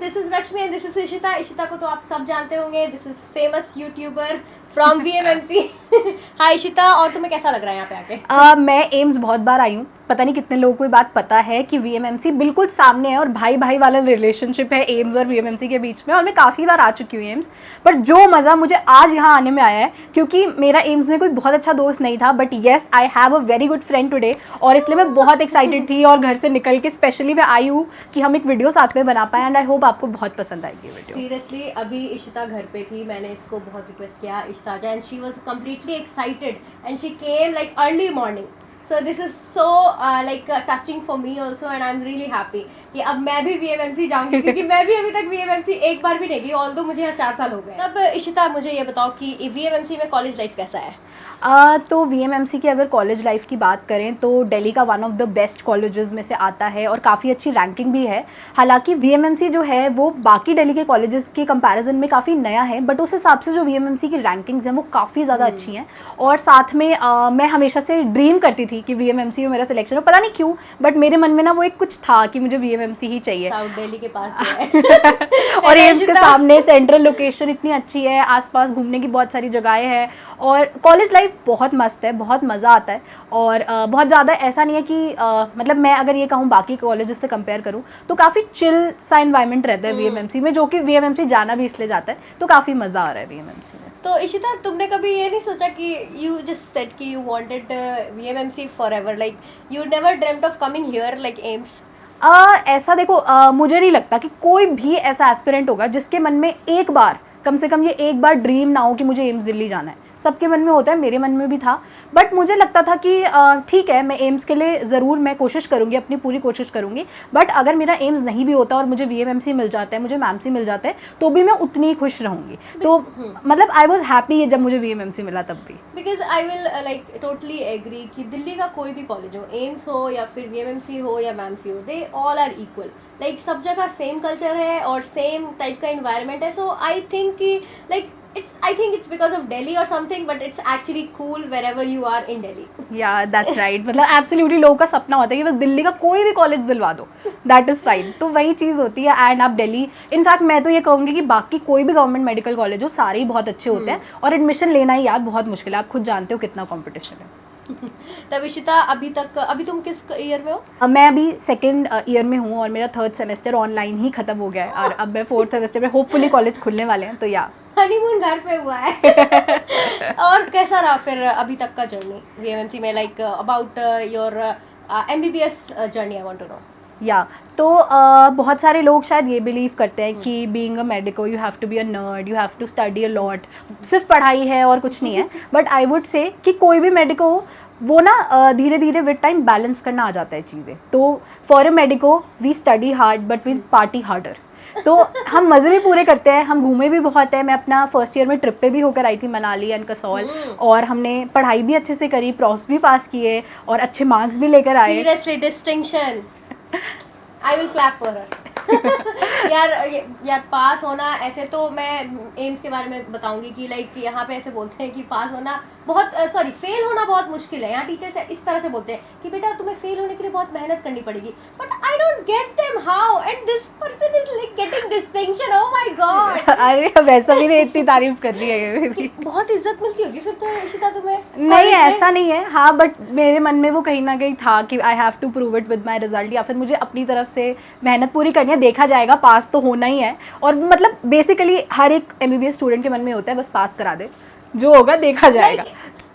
This is Rashmi and this is Ishita. Ishita को तो आप सब जानते होंगे, this is famous YouTuber from VMMC. Hi Ishita, और तुम्हें कैसा लग रहा है यहाँ पे आके? मैं एम्स बहुत बार आई हूँ, पता नहीं कितने लोगों को ये बात पता है कि वीएमएमसी बिल्कुल सामने है और भाई भाई वाला रिलेशनशिप है एम्स और वीएमएमसी के बीच में, और मैं काफ़ी बार आ चुकी हूँ एम्स। पर जो मज़ा मुझे आज यहाँ आने में आया है, क्योंकि मेरा एम्स में कोई बहुत अच्छा दोस्त नहीं था, but yes I have a very good friend today, और इसलिए मैं बहुत एक्साइटेड थी और घर से निकल के स्पेशली मैं आई हूँ कि हम एक वीडियो साथ में बना पाए, एंड आई होप आपको बहुत पसंद आएगी वीडियो। सीरियसली अभी इशिता घर पे थी, मैंने इसको बहुत रिक्वेस्ट किया इशिता जा, and she was completely excited and she came like early morning. So this is so touching for me also, and I'm really happy कि अब मैं भी VMMC जाऊंगी, क्योंकि मैं भी अभी तक VMMC एक बार भी नहीं गई, ऑल्दो मुझे यहाँ 4 साल हो गए। अब इशिता मुझे ये बताओ कि VMMC में कॉलेज लाइफ कैसा है? तो VMMC की अगर कॉलेज लाइफ की बात करें तो दिल्ली का one of the best colleges में से आता है और काफ़ी अच्छी रैंकिंग भी है। हालांकि VMMC जो है वो बाकी दिल्ली के कॉलेजेस के कंपैरिजन में काफ़ी नया है, बट उस हिसाब से जो VMMC की रैंकिंग्स हैं वो काफ़ी ज़्यादा अच्छी हैं। और साथ में मैं हमेशा से ड्रीम करती थी कि VMMC में मेरा सिलेक्शन हो, पता नहीं क्यों, बट मेरे मन में ना वो एक कुछ था कि मुझे VMMC ही चाहिए। साउथ दिल्ली के पास जो है और एम्स के सामने सेंट्रल लोकेशन इतनी अच्छी है, आसपास घूमने की बहुत सारी जगहें हैं, और कॉलेज लाइफ बहुत मस्त है, बहुत मज़ा आता है। और बहुत ज़्यादा ऐसा नहीं है कि मतलब मैं अगर ये कहूँ बाकी कॉलेजेस से कंपेयर करूँ तो काफ़ी चिल सा इन्वायरमेंट रहता है VMMC में, जो कि VMMC जाना भी इसलिए जाता है, तो काफ़ी मज़ा आ रहा है VMMC में। तो इशिता, तुमने कभी ये नहीं सोचा कि यू जस्ट सेड कि you wanted VMMC forever, like you never dreamed of coming here like AIIMS? ऐसा देखो, मुझे नहीं लगता कि कोई भी ऐसा एस्पिरेंट होगा जिसके मन में एक बार, कम से कम ये एक बार ड्रीम ना हो कि मुझे एम्स दिल्ली जाना है। सबके मन में होता है, मेरे मन में भी था, बट मुझे लगता था कि ठीक है, मैं एम्स के लिए ज़रूर मैं कोशिश करूँगी, अपनी पूरी कोशिश करूँगी, बट अगर मेरा एम्स नहीं भी होता और मुझे VMMC मिल जाता है, मुझे मैमसी मिल जाता है, तो भी मैं उतनी ही खुश रहूँगी। तो मतलब आई वॉज हैप्पी जब मुझे VMMC मिला तब भी। Because I will like totally agree कि दिल्ली का कोई भी कॉलेज हो, एम्स हो या फिर VMMC हो या मैमसी हो, they all are equal. Like सब जगह सेम कल्चर है और सेम टाइप का इन्वायरमेंट है। सो आई थिंक कि like I think it's because of Delhi or something, but it's actually cool wherever you are in Delhi. Yeah, that's right. मतलब absolutely लोगों का सपना होता है कि बस दिल्ली का कोई भी कॉलेज दिलवा दो, दैट इज़ फाइन। तो वही चीज़ होती है। एंड आप दिल्ली, इनफैक्ट मैं तो ये कहूँगी कि बाकी कोई भी गवर्नमेंट मेडिकल कॉलेज हो, सारे ही बहुत अच्छे होते हैं, और एडमिशन लेना ही यार बहुत मुश्किल है, आप खुद जानते हो कितना कॉम्पिटिशन है। तब इशिता, अभी तुम किस ईयर में हो? मैं अभी सेकेंड ईयर में हूँ और मेरा 3rd सेमेस्टर ऑनलाइन ही खत्म हो गया है, और अब मैं 4th सेमेस्टर में होपफुली कॉलेज खुलने वाले हैं, तो या हनीमून घर पे हुआ है। और कैसा रहा फिर अभी तक का जर्नी VMMC में, like about your MBBS journey I want to know. या तो बहुत सारे लोग शायद ये बिलीव करते हैं कि being a medico you have to be a nerd, you have to study a lot, सिर्फ पढ़ाई है और कुछ नहीं है। बट आई वुड से कि कोई भी मेडिको हो, वो ना धीरे धीरे विद टाइम बैलेंस करना आ जाता है चीज़ें। तो for a medico we study hard but with party harder. तो हम मज़े भी पूरे करते हैं, हम घूमे भी बहुत है। मैं अपना फर्स्ट ईयर में ट्रिप पे भी होकर आई थी, मनाली एंड कसौल, और हमने पढ़ाई भी अच्छे से करी, प्रॉफ्स भी पास किए और अच्छे मार्क्स भी लेकर आए। Seriously distinction, I will clap for her. यार पास होना, ऐसे तो मैं एम्स के बारे में बताऊंगी कि लाइक यहाँ पे ऐसे बोलते हैं कि पास होना बहुत सॉरी फेल होना बहुत मुश्किल है। यहाँ टीचर्स इस तरह से बोलते हैं कि बेटा तुम्हें फेल होने के लिए बहुत मेहनत करनी पड़ेगी, but I don't get them how, and this person is like getting distinction. Oh my God. अरे वैसा भी नहीं, इतनी तारीफ कर रही है मेरी। बहुत इज्जत मिलती होगी फिर तो इशिता तुम्हें? नहीं, ऐसा नहीं है, हाँ, बट मेरे मन में वो कहीं ना कहीं था कि I have to prove it with my result, या फिर मुझे अपनी तरफ से मेहनत पूरी करनी है, देखा जाएगा, पास तो होना ही है। और मतलब बेसिकली हर एक MBBS स्टूडेंट के मन में होता है बस पास करा दे, जो होगा देखा जाएगा।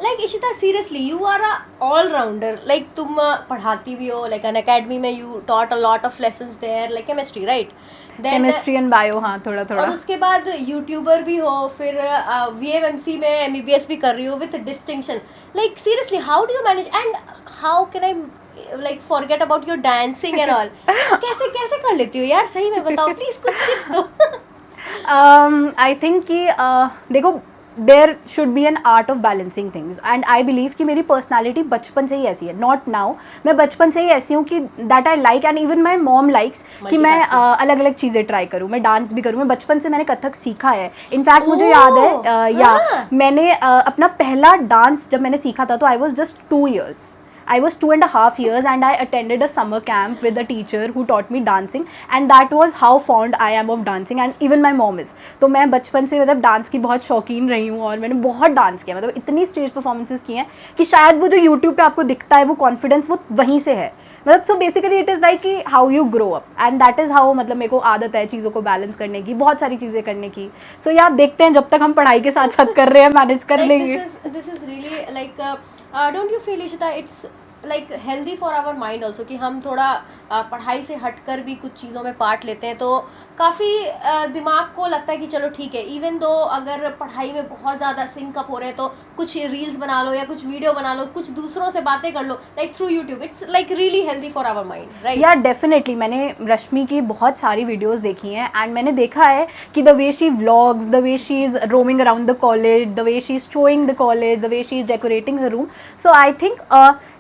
Like Ishita, seriously you are a allrounder. Like तुम पढ़ाती भी हो, लाइक अन अकेडमी में you taught a lot of lessons there, like chemistry, right? Chemistry and bio, हाँ, थोड़ा थोड़ा। और उसके बाद यूट्यूबर भी हो, फिर VMMC में MBBS भी कर रही हो with distinction. Like seriously how do you manage, and how can I like forget about your dancing and all? कैसे कैसे कर लेती हो यार, सही में बताओ प्लीज, कुछ टिप्स दो। आई थिंक कि देखो, there should be an art of balancing things, and I believe कि मेरी पर्सनैलिटी बचपन से ही ऐसी है, नॉट नाउ, मैं बचपन से ही ऐसी हूँ कि that I like, and even my mom likes कि मैं अलग अलग चीज़ें ट्राई करूँ, मैं डांस भी करूँ। मैं बचपन से मैंने कथक सीखा है, इनफैक्ट मुझे याद है मैंने अपना पहला डांस जब मैंने सीखा था तो I was just 2 years, I was 2.5 years and I attended a summer camp with a teacher who taught me dancing, and that was how fond I am of dancing, and even my mom is. तो मैं बचपन से मतलब dance की बहुत शौकीन रही हूँ और मैंने बहुत डांस किया, मतलब इतनी स्टेज परफॉर्मेंसेस की हैं कि शायद वो जो यूट्यूब पे आपको दिखता है वो कॉन्फिडेंस वो वहीं से है. मतलब so basically it is like कि how you grow up, and that is how, मतलब मेरे को आदत है चीज़ों को बैलेंस करने की, बहुत सारी चीज़ें करने की. सो ये आप देखते हैं जब तक हम पढ़ाई के साथ साथ कर रहे हैं मैनेज कर लेंगे. This is really like don't you feel Ishita it's like healthy for our mind also कि हम थोड़ा पढ़ाई से हटकर भी कुछ चीज़ों में पार्ट लेते हैं, तो काफ़ी दिमाग को लगता है कि चलो ठीक है, इवन दो अगर पढ़ाई में बहुत ज़्यादा सिंक अप हो रहे हैं तो कुछ रील्स बना लो या कुछ वीडियो बना लो, कुछ दूसरों से बातें कर लो, like through YouTube. It's like really healthy for our mind, right? Yeah definitely मैंने रश्मि की बहुत सारी वीडियोस देखी हैं एंड मैंने देखा है कि the way she vlogs, the way she is roaming around the college, the way she is showing the college, the way she is decorating the room. So I think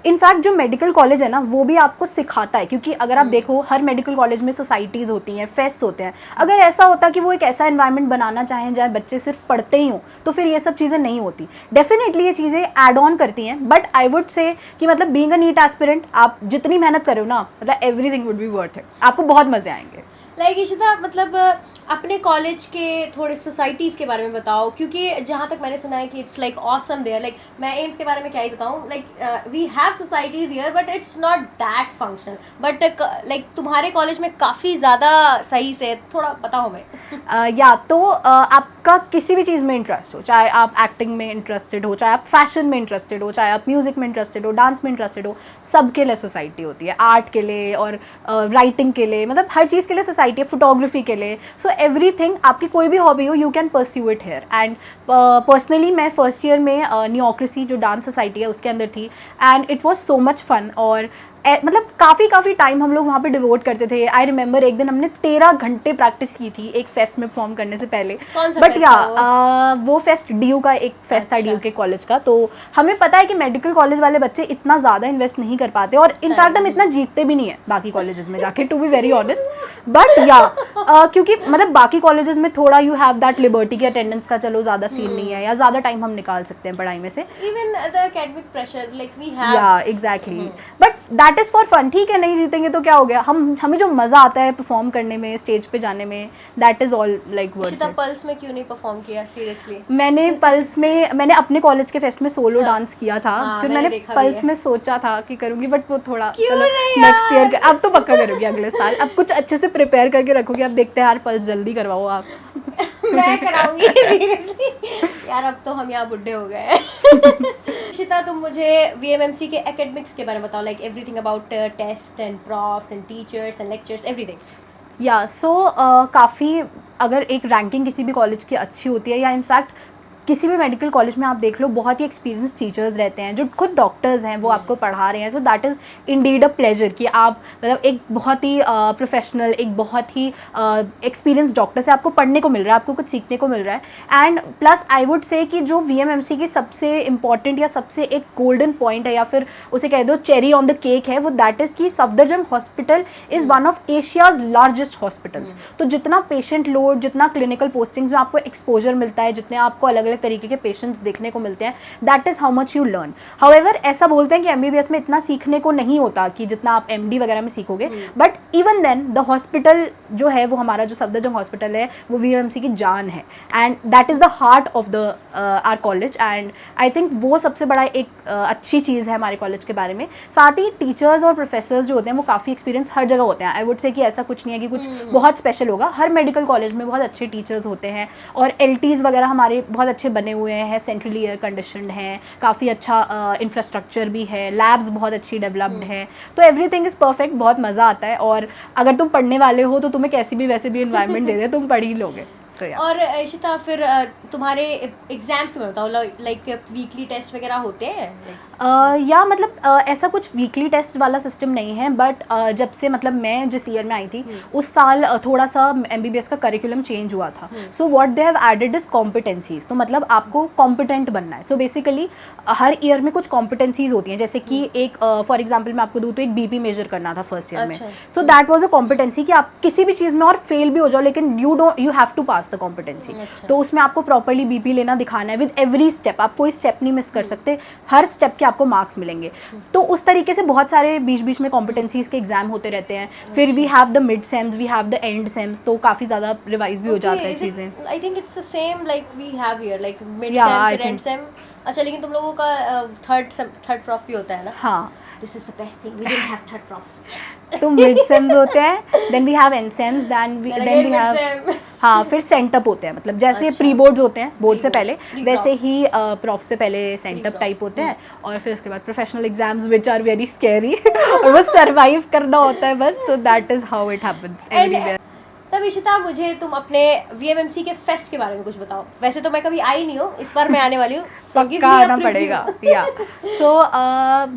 in fact जो medical college है ना वो भी आपको सिखाता है, क्योंकि अगर आप देखो हर मेडिकल कॉलेज में सोसाइटीज़ होती हैं, फेस्ट होते हैं. अगर ऐसा होता कि वो एक ऐसा एनवायरनमेंट बनाना चाहें जहाँ बच्चे सिर्फ पढ़ते ही हों तो फिर ये सब चीज़ें नहीं होती. डेफिनेटली ये चीज़ें ऐड ऑन करती हैं, बट आई वुड से कि मतलब बीइंग अ नीट एस्पिरेंट आप जितनी मेहनत करो ना, मतलब everything would be worth it, आपको बहुत मज़े आएंगे. लाइक इशिता मतलब अपने कॉलेज के थोड़े सोसाइटीज़ के बारे में बताओ, क्योंकि जहाँ तक मैंने सुना है कि it's like awesome there. Like मैं एम्स के बारे में क्या ही बताऊँ, like we have societies here but it's not that functional, but like तुम्हारे कॉलेज में काफ़ी ज़्यादा सही से, थोड़ा बताओ हमें. या तो आपका किसी भी चीज़ में इंटरेस्ट हो, चाहे आप एक्टिंग में इंटरेस्टेड हो, चाहे आप फैशन में इंटरेस्टेड हो, चाहे आप म्यूज़िक में इंटरेस्टेड हो, डांस में इंटरेस्टेड हो, सबके लिए सोसाइटी होती है. आर्ट के लिए और राइटिंग के लिए, मतलब हर चीज़ के लिए सोसाइटी है, फोटोग्राफी के लिए. सो एवरीथिंग, आपकी कोई भी हॉबी हो you can pursue it here. And personally मैं फर्स्ट ईयर में न्यूक्रेसी जो डांस सोसाइटी है उसके अंदर थी, and it was so much fun. और मतलब काफ़ी टाइम हम लोग वहाँ पे डिवोट करते थे. आई रिमेंबर एक दिन हमने 13 घंटे प्रैक्टिस की थी एक फेस्ट में परफॉर्म करने से पहले. बट या वो फेस्ट DU का एक फेस्ट था, DU के कॉलेज का. तो हमें पता है कि मेडिकल कॉलेज वाले बच्चे इतना ज़्यादा इन्वेस्ट नहीं कर पाते, और इनफैक्ट हम इतना जीतते भी नहीं है बाकी कॉलेजेस में जाके, to be very honest. But या क्योंकि मतलब बाकी कॉलेजेस में थोड़ा यू हैव दैट लिबर्टी की अटेंडेंस का चलो ज़्यादा सीन नहीं है, या ज़्यादा टाइम हम निकाल सकते हैं पढ़ाई में से. Even the academic pressure like we have. Yeah exactly, but that is for fun. ठीक है, नहीं जीतेंगे तो क्या हो गया, हमें जो मज़ा आता है परफॉर्म करने में, स्टेज पे जाने में, that is all like worth it. Pulse में क्यों नहीं परफॉर्म किया सीरियसली? मैंने अपने कॉलेज के फेस्ट में सोलो डांस किया था. फिर मैंने पल्स में सोचा था कि करूँगी, बट वो थोड़ा चलो नेक्स्ट ईयर, अब तो पक्का करूँगी अगले साल. अब कुछ अच्छे से प्रिपेयर करके रखूँगी. अब देखते हैं यार, पल्स जल्दी करवाओ आप. मैं कराऊंगी सीरियसली यार, अब तो हम यहाँ बुढ़े हो गए हैं. इशिता तुम मुझे VMMC के एकेडमिक्स के बारे में बताओ, like everything about test and profs and teachers and lectures everything. या सो काफ़ी, अगर एक रैंकिंग किसी भी कॉलेज की अच्छी होती है, या इनफैक्ट किसी भी मेडिकल कॉलेज में आप देख लो बहुत ही एक्सपीरियंस टीचर्स रहते हैं जो खुद डॉक्टर्स हैं, वो आपको पढ़ा रहे हैं. So that is indeed a pleasure कि आप मतलब एक बहुत ही प्रोफेशनल, एक बहुत ही एक्सपीरियंस डॉक्टर से आपको पढ़ने को मिल रहा है, आपको कुछ सीखने को मिल रहा है. And plus I would say कि जो VMMC की सबसे इंपॉर्टेंट या सबसे एक गोल्डन पॉइंट है, या फिर उसे कह दो चेरी ऑन द केक है, वो दैट इज़ कि Safdarjung hospital is one of Asia's largest hospitals. तो जितना पेशेंट लोड, जितना क्लिनिकल पोस्टिंग्स में आपको एक्सपोजर मिलता है, जितने आपको अलग अलग तरीके के पेशेंट्स देखने को मिलते हैं, that is how much you learn. However ऐसा बोलते हैं कि MBBS में इतना सीखने को नहीं होता कि जितना आप MD वगैरह में सीखोगे, but even then the hospital जो है वो हमारा जो सफदरजंग हॉस्पिटल है वो VMMC की जान है, and that is the heart of the our college. And I think वो सबसे बड़ा एक अच्छी चीज़ है हमारे कॉलेज के बारे में. साथ ही टीचर्स और प्रोफेसर्स जो होते हैं वो काफ़ी एक्सपीरियंस हर जगह होते हैं. आई वुड से कि ऐसा कुछ नहीं है कि कुछ बहुत स्पेशल होगा. हर मेडिकल कॉलेज में बहुत अच्छे टीचर्स होते हैं, और LTs वगैरह हमारे बहुत अच्छे बने हुए हैं, सेंट्रली एयर कंडीशनड हैं, काफ़ी अच्छा इंफ्रास्ट्रक्चर भी है, लैब्स बहुत अच्छी डेवलप्ड हैं. तो एवरीथिंग इज़ परफेक्ट, बहुत मज़ा आता है. और अगर तुम पढ़ने वाले हो तो तुम्हें कैसी भी वैसे भी इन्वायरमेंट दे दे, तुम पढ़ ही लोगे. और इशिता फिर तुम्हारे एग्जाम्स के बारे में बताओ, लाइक वीकली टेस्ट वगैरह होते हैं? या मतलब ऐसा कुछ वीकली टेस्ट वाला सिस्टम नहीं है, बट जब से मतलब मैं जिस ईयर में आई थी उस साल थोड़ा सा MBBS का करिकुलम चेंज हुआ था. So what they have added is competencies. तो मतलब आपको कॉम्पिटेंट बनना है. सो बेसिकली हर ईयर में कुछ कॉम्पिटेंसीज होती हैं, जैसे कि एक फॉर एग्जाम्पल मैं आपको दूँ तो एक BP मेजर करना था फर्स्ट ईयर में. सो दैट वाज अ कॉम्पिटेंसी कि आप किसी भी चीज़ में और फेल भी हो जाओ लेकिन you have to pass pass the competency. तो उसमें आपको प्रॉपरली बीपी लेना दिखाना है विद एवरी स्टेप, आप कोई स्टेप नहीं मिस कर सकते, हर स्टेप के आपको मार्क्स मिलेंगे। तो उस तरीके से बहुत सारे बीच बीच में कॉम्पिटेंसीज के एग्जाम होते रहते हैं। फिर we have the mid sems, we have the end sems, तो काफ़ी ज़्यादा रिवाइज भी हो जाता है चीज़ें। I think it's the same like we have here, like mid Yeah, same I फिर एंड think- सेम। अच्छा, लेकिन तुम लोगों का थर्ड प्रॉफ भी होता है ना? हाँ, this is the best thing, we didn't have third prof. तो मिड सेम्स होते हैं, then we have end sems, then we have, हाँ, फिर सेंटअप होते हैं, मतलब जैसे अच्छा। प्री बोर्ड्स होते हैं बोर्ड से पहले, Pre-boards, वैसे ही प्रॉफ से पहले सेंटअप Pre-prof, टाइप होते हैं। और फिर उसके बाद professional exams which are very scary और वो सर्वाइव करना होता है बस। तो that is how it happens everywhere. तब इशिता, मुझे तुम अपने VMMC के फेस्ट के बारे में कुछ बताओ। वैसे तो मैं कभी आई नहीं हूँ, इस बार मैं आने वाली हूँ, so give पक्का me a आना preview. पड़ेगा। या सो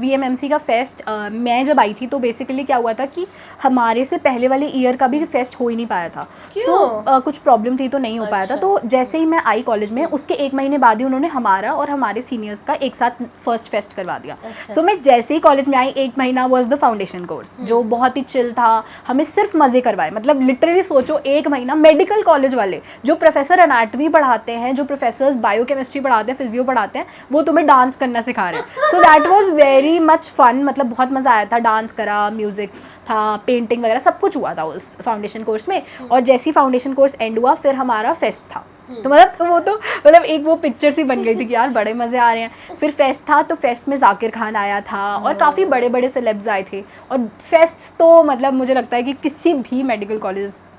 VMMC का फेस्ट, मैं जब आई थी तो बेसिकली क्या हुआ था कि हमारे से पहले वाले ईयर का भी फेस्ट हो ही नहीं पाया था। क्यों? तो कुछ प्रॉब्लम थी तो नहीं हो पाया था। अच्छा। तो जैसे ही मैं आई कॉलेज में, उसके 1 महीने बाद ही उन्होंने हमारा और हमारे सीनियर्स का एक साथ फर्स्ट फेस्ट करवा दिया। सो मैं जैसे ही कॉलेज में आई, 1 महीना वॉज द फाउंडेशन कोर्स, जो बहुत ही चिल था, हमें सिर्फ मजे करवाए। मतलब लिटरली सोचो, 1 महीना मेडिकल कॉलेज वाले जो प्रोफेसर एनाटॉमी पढ़ाते हैं, जो प्रोफेसर्स बायोकेमिस्ट्री पढ़ाते हैं, फिजियो पढ़ाते हैं, वो तुम्हें डांस करना सिखा रहे हैं। So that was very much fun, मतलब बहुत मज़ा आया था। डांस करा, म्यूज़िक था, पेंटिंग वगैरह सब कुछ हुआ था उस फाउंडेशन कोर्स में। और जैसे ही फाउंडेशन कोर्स एंड हुआ, फिर हमारा फेस्ट था। तो मतलब वो तो मतलब एक वो पिक्चर सी बन गई थी कि यार बड़े मज़े आ रहे हैं। फिर फेस्ट था, तो फेस्ट में जाकिर खान आया था और काफ़ी बड़े बड़े सेलेब्स आए थे। और फेस्ट तो मतलब मुझे लगता है कि किसी भी मेडिकल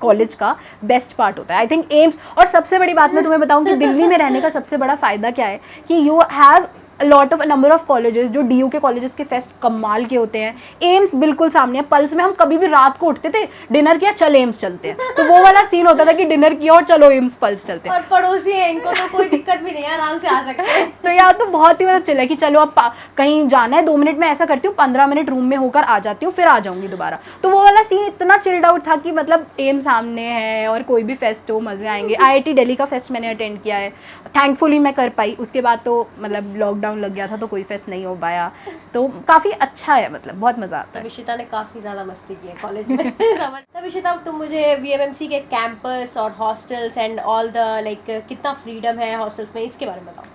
कॉलेज का बेस्ट पार्ट होता है, आई थिंक एम्स। और सबसे बड़ी बात मैं तुम्हें बताऊं कि दिल्ली में रहने का सबसे बड़ा फ़ायदा क्या है कि you have lot of number of colleges. जो DU के कॉलेजेस के फेस्ट कमाल के होते हैं। एम्स बिल्कुल सामने है, पल्स में हम कभी भी रात को उठते थे, डिनर किया, चल एम्स चलते हैं। तो वो वाला सीन होता था कि डिनर किया और चलो एम्स पल्स चलते हैं। और पड़ोसी है, इनको तो कोई दिक्कत भी नहीं है, आराम से आ सकते हैं। तो यार तो बहुत ही मतलब चला कि चलो अब कहीं जाना है, 2 मिनट में ऐसा करती हूँ, 15 मिनट रूम में होकर आ जाती हूँ, फिर आ जाऊंगी दोबारा। तो वो वाला सीन इतना चिल्ड आउट था कि मतलब एम सामने है और कोई भी फेस्ट हो, मजे आएंगे। IIT दिल्ली का फेस्ट मैंने अटेंड किया है, थैंकफुली मैं कर पाई। उसके बाद तो मतलब लॉकडाउन लग गया था तो कोई फेस्ट नहीं हो पाया। तो काफ़ी अच्छा है, मतलब बहुत मज़ा आता है। तब इशिता ने काफ़ी ज़्यादा मस्ती की है कॉलेज में। समझ। तब इशिता, तुम मुझे VMMC के कैंपस और hostels and all the like कितना फ्रीडम है हॉस्टल्स में, इसके बारे में बताओ।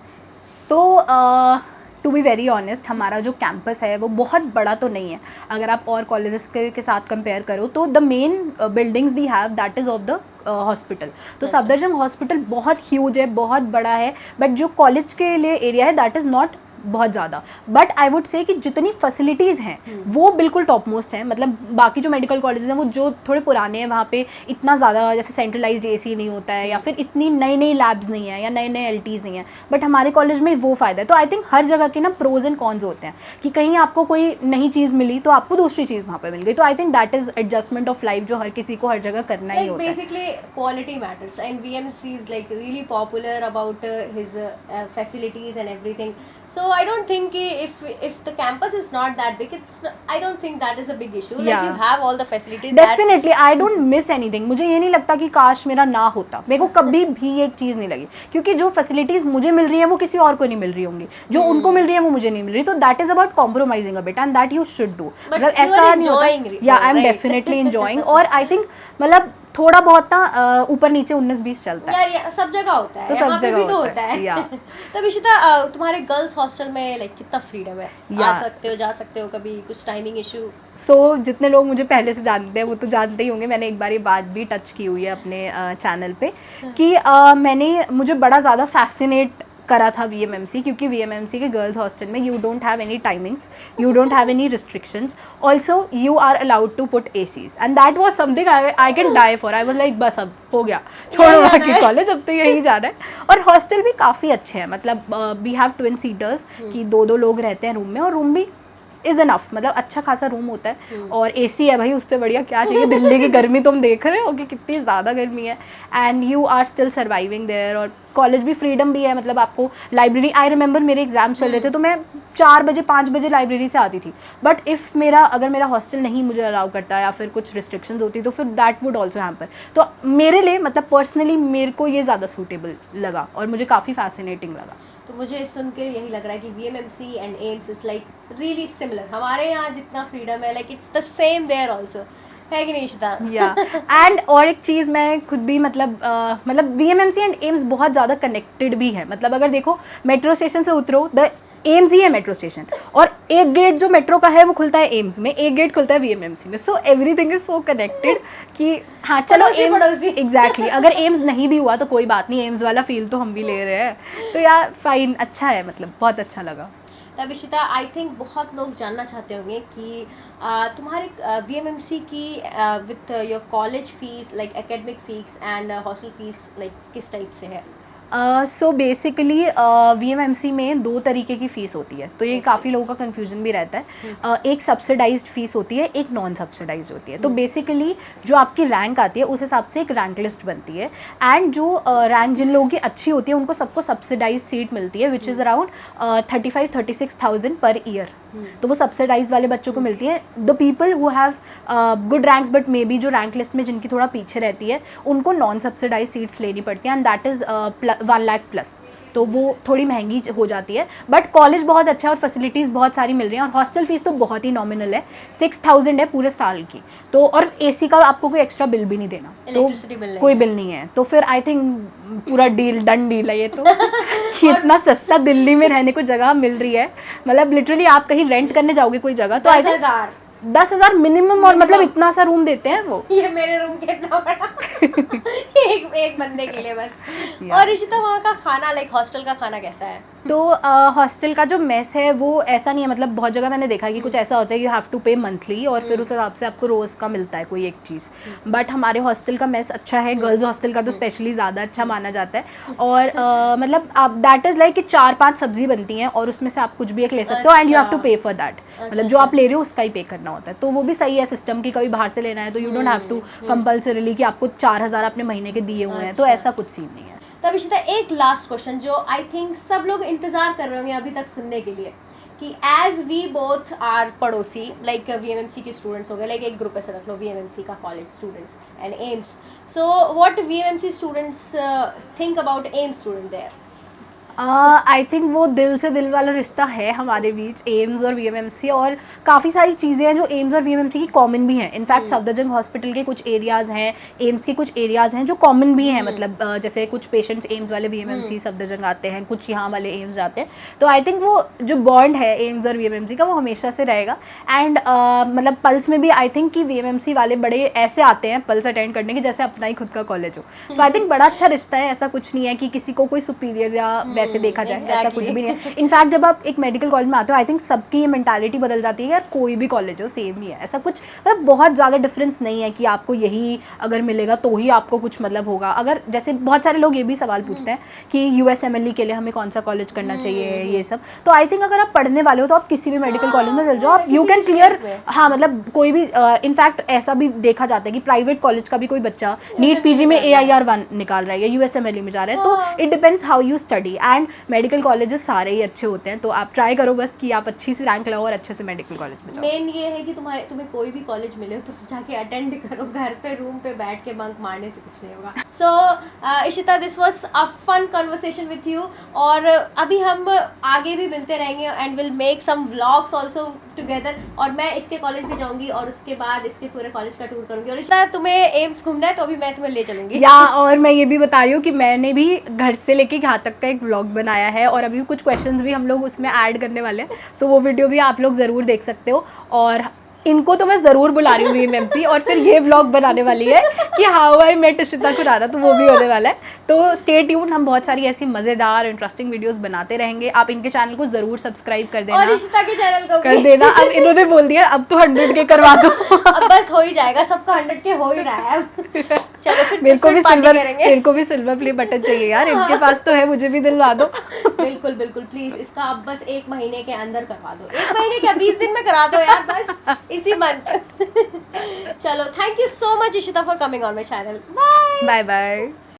तो टू बी वेरी ऑनेस्ट, हमारा जो कैंपस है वो बहुत बड़ा तो नहीं है। अगर आप और कॉलेजेस के साथ कंपेयर करो तो the main buildings we have that is of the hospital. तो सफदरजंग हॉस्पिटल बहुत ह्यूज है, बहुत बड़ा है। बट जो कॉलेज के लिए एरिया है दैट इज़ नॉट बहुत ज़्यादा। बट आई वुड से कि जितनी फैसिलिटीज़ हैं वो बिल्कुल टॉप मोस्ट हैं। मतलब बाकी जो मेडिकल कॉलेजेस हैं वो जो थोड़े पुराने हैं, वहाँ पे इतना ज़्यादा जैसे सेंट्रलाइज्ड AC नहीं होता है, या फिर इतनी नई नई लैब्स नहीं है, या नए नए LTs नहीं है। बट हमारे कॉलेज में वो फ़ायदा है। तो आई थिंक हर जगह के ना प्रोज एंड कॉन्स होते हैं कि कहीं आपको कोई नई चीज़ मिली तो आपको दूसरी चीज़ वहाँ पर मिल गई। तो I think that is adjustment of life, जो हर किसी को हर जगह करना ही होता है। Basically quality matters and VMC is like really popular about his facilities and everything. So I don't think if the campus is not that big, I don't think that is a big issue. Like you have all the facilities. Definitely I don't miss anything. मुझे ये नहीं लगता कि काश मेरा ना होता, मेरे को कभी भी ये चीज़ नहीं लगी, क्योंकि जो फैसिलिटीज़ मुझे मिल रही हैं वो किसी और को नहीं मिल रही होंगी, जो उनको मिल रही है वो मुझे नहीं मिल रही। तो that is about compromising a bit and that you should do. मतलब ऐसा नहीं होता। या आई एम डेफिनेटली एंजॉइंग। और आई थिंक मतलब थोड़ा बहुत ना ऊपर नीचे 19-20 चलता है यार, सब जगह होता है, तो सब जगह भी तो होता है। या तब इशिता, तुम्हारे गर्ल्स हॉस्टल में लाइक कितना फ्रीडम है? आ सकते हो, जा सकते हो, कभी कुछ टाइमिंग इशू? सो जितने लोग मुझे पहले से जानते हैं वो तो जानते ही होंगे। मैंने एक बार ये बात भी टच की हुई है अपने चैनल पे कि मुझे बड़ा ज़्यादा फैसिनेट करा था VMMC, क्योंकि VMMC के गर्ल्स हॉस्टल में you don't have any timings, you don't have any restrictions, also you are allowed to put ACs and that was something I can die for. I was like बस अब हो गया, छोड़ो बाकी college, अब तो यहीं जाना है। और हॉस्टल भी काफ़ी अच्छे हैं, मतलब वी हैव ट्विन सीटर्स कि 2-2 लोग रहते हैं रूम में, और रूम भी इज़ इनफ, मतलब अच्छा खासा रूम होता है। और AC है भाई, उससे बढ़िया क्या चाहिए। दिल्ली की गर्मी तुम देख रहे हो कि कितनी ज़्यादा गर्मी है, and you are still surviving there. और कॉलेज भी फ्रीडम भी है, मतलब आपको लाइब्रेरी, आई रिमेंबर मेरे एग्जाम चल रहे थे तो मैं 4 बजे 5 बजे लाइब्रेरी से आती थी। बट अगर मेरा हॉस्टल नहीं मुझे अलाउ करता या फिर कुछ रिस्ट्रिक्शंस होती तो फिर दैट वुड ऑल्सो हैम्पर। तो मेरे लिए मतलब पर्सनली मेरे को ये ज़्यादा सूटेबल लगा और मुझे काफ़ी फैसिनेटिंग लगा। तो मुझे सुन के यही लग रहा है कि VMMC and AIIMS is like really similar. हमारे यहाँ जितना फ्रीडम है, like it's the same there also. है कि नहीं इशिता? या एंड और एक चीज़ मैं खुद भी मतलब VMMC एंड एम्स बहुत ज़्यादा कनेक्टेड भी है। मतलब अगर देखो मेट्रो स्टेशन से उतरो, द एम्स ही है मेट्रो स्टेशन, और एक गेट जो मेट्रो का है वो खुलता है एम्स में, एक गेट खुलता है VMMC में। So everything is so connected कि हाँ चलो पड़ोसी। एग्जैक्टली अगर एम्स नहीं भी हुआ तो कोई बात नहीं, एम्स वाला फील तो हम भी ले रहे हैं। तो यार फाइन, अच्छा है, मतलब बहुत अच्छा लगा। तब इशिता, आई थिंक बहुत लोग जानना चाहते होंगे कि तुम्हारे VMMC की with your college fees, like academic fees and hostel fees, like किस टाइप से है? सो बेसिकली VMMC में 2 तरीके की फ़ीस होती है, तो ये काफ़ी लोगों का कन्फ्यूजन भी रहता है। एक सब्सिडाइज्ड फ़ीस होती है, एक नॉन सब्सिडाइज्ड होती है। तो बेसिकली जो आपकी रैंक आती है उस हिसाब से एक रैंक लिस्ट बनती है, एंड जो रैंक जिन लोगों की अच्छी होती है उनको सबको सब्सिडाइज सीट मिलती है, which is around 35-36,000 per year. तो वो सब्सिडाइज वाले बच्चों को मिलती है। The people who have good ranks but may be जो रैंक लिस्ट में जिनकी थोड़ा पीछे रहती है उनको नॉन सब्सिडाइज सीट्स लेनी पड़ती हैं, and that is 1 lakh plus. तो वो थोड़ी महंगी हो जाती है, बट कॉलेज बहुत अच्छा है और फैसिलिटीज़ बहुत सारी मिल रही हैं, और हॉस्टल फीस तो बहुत ही नॉमिनल है, 6,000 है पूरे साल की। तो और AC का आपको कोई एक्स्ट्रा बिल भी नहीं देना, तो कोई बिल नहीं है। तो फिर आई थिंक पूरा डील, डन डील है ये तो कि इतना सस्ता दिल्ली में रहने को जगह मिल रही है। मतलब लिटरली आप कहीं रेंट करने जाओगे कोई जगह तो 10,000 मिनिमम, और मतलब इतना सा रूम देते हैं वो। ये मेरे रूम के इतना बड़ा एक बंदे के लिए बस। और इशिता, वहाँ का खाना, लाइक हॉस्टल का खाना कैसा है? तो हॉस्टल का जो मेस है वो ऐसा नहीं है, मतलब बहुत जगह मैंने देखा है कि कुछ ऐसा होता है यू हैव टू पे मंथली, और फिर उस हिसाब से आपको रोज़ का मिलता है कोई एक चीज़। बट हमारे हॉस्टल का मेस अच्छा है, गर्ल्स हॉस्टल का तो स्पेशली ज़्यादा अच्छा माना जाता है। और मतलब आप दैट इज़ लाइक कि 4-5 सब्जी बनती हैं और उसमें से आप कुछ भी एक ले सकते हो, एंड यू हैव टू पे फॉर दैट। मतलब जो आप ले रहे हो उसका ही पे करना होता है। तो वो भी सही है सिस्टम की, कभी बाहर से लेना है तो you don't have to compulsorily कि आपको 4,000 अपने महीने के दिए हुए हैं, तो ऐसा कुछ सीन नहीं है। तब इशिता, एक लास्ट क्वेश्चन जो आई थिंक सब लोग इंतजार कर रहे होंगे अभी तक सुनने के लिए, कि एज वी बोथ आर पड़ोसी, लाइक VMMC के स्टूडेंट्स हो गए, लाइक एक ग्रुप ऐसा रख लो VMMC का college students and AIIMS, so what VMMC students think about AIIMS student there? I think वो दिल से दिल वाला रिश्ता है हमारे बीच, एम्स और VMMC, और काफ़ी सारी चीज़ें हैं जो एम्स और VMMC की कॉमन भी हैं। इनफैक्ट सफदरजंग हॉस्पिटल के कुछ एरियाज़ हैं, एम्स के कुछ एरियाज़ हैं जो कॉमन भी हैं। मतलब जैसे कुछ पेशेंट्स एम्स वाले VMMC सफदरजंग आते हैं, कुछ यहाँ वाले एम्स जाते हैं। तो आई थिंक वो जो बॉन्ड है एम्स और VMMC का वो हमेशा से रहेगा। एंड मतलब पल्स में भी आई थिंक कि VMMC वाले बड़े ऐसे आते हैं पल्स अटेंड करने के जैसे अपना ही खुद का कॉलेज हो। तो आई थिंक बड़ा अच्छा रिश्ता है, ऐसा कुछ नहीं है कि किसी को कोई सुपीरियर या से देखा जाए, ऐसा कुछ भी नहीं है। इनफैक्ट जब आप एक मेडिकल कॉलेज में आते हो आई थिंक सबकी ये मेंटालिटी बदल जाती है, यार कोई भी कॉलेज हो सेम ही है, ऐसा कुछ मतलब बहुत ज़्यादा डिफरेंस नहीं है कि आपको यही अगर मिलेगा तो ही आपको कुछ मतलब होगा। अगर जैसे बहुत सारे लोग ये भी सवाल पूछते हैं कि USMLE के लिए हमें कौन सा कॉलेज करना चाहिए, ये सब। तो आई थिंक अगर आप पढ़ने वाले हो तो आप किसी भी मेडिकल कॉलेज में चल जाओ, आप यू कैन क्लियर। हाँ मतलब कोई भी इनफैक्ट ऐसा भी देखा जाता है कि प्राइवेट कॉलेज का भी कोई बच्चा नीट PG में AIR1 निकाल रहा है या USMLE में जा रहा है, तो it depends how you study. And medical colleges सारे ही अच्छे होते हैं, तो आप ट्राई करो बस कि आप अच्छी सी रैंक लाओ और अच्छे से मेडिकल कॉलेज में जाओ। मेन ये है कि तुम्हें कोई भी कॉलेज मिले तो जाके अटेंड करो, घर पे रूम पे बैठ के बंक मारने से कुछ नहीं होगा। So Ishita, this was a fun conversation with you, और अभी हम आगे भी मिलते रहेंगे and will make some vlogs also together. और मैं इसके कॉलेज भी जाऊंगी और उसके बाद इसके पूरे कॉलेज का टूर करूंगी। और इशिता, तुम्हें एम्स घूमना है तो अभी मैं तुम्हें ले चलूंगी। या और मैं ये भी बता रही हूँ कि मैंने भी घर से लेके यहाँ तक का एक व्लॉग बनाया है, और अभी कुछ क्वेश्चंस भी हम लोग उसमें ऐड करने वाले हैं, तो वो वीडियो भी आप लोग ज़रूर देख सकते हो। और इनको तो मैं ज़रूर बुला रही हूँ VMMC, और फिर ये व्लॉग बनाने वाली है कि how I met Ishita Khurana, तो वो भी होने वाला है। तो स्टे ट्यून, हम बहुत सारी ऐसी मज़ेदार इंटरेस्टिंग वीडियोस बनाते रहेंगे। आप इनके चैनल को ज़रूर सब्सक्राइब कर देना, और इशिता के चैनल को कर देना। अब इन्होंने बोल दिया अब तो 100 के करवा दो। अब बस हो ही जाएगा, सबका 100 के हो ही रहा है अब। चलो फिर मेरे को भी करेंगे। सिल्वर प्ले बटन चाहिए यार, इनके पास तो है, मुझे भी दिलवा दो। बिल्कुल बिल्कुल, प्लीज इसका अब बस 1 महीने के अंदर करवा दो। 1 महीने क्या, 20 दिन में करा दो यार, बस इसी मंथ। चलो, thank you so much Ishita for coming on my channel. Bye bye.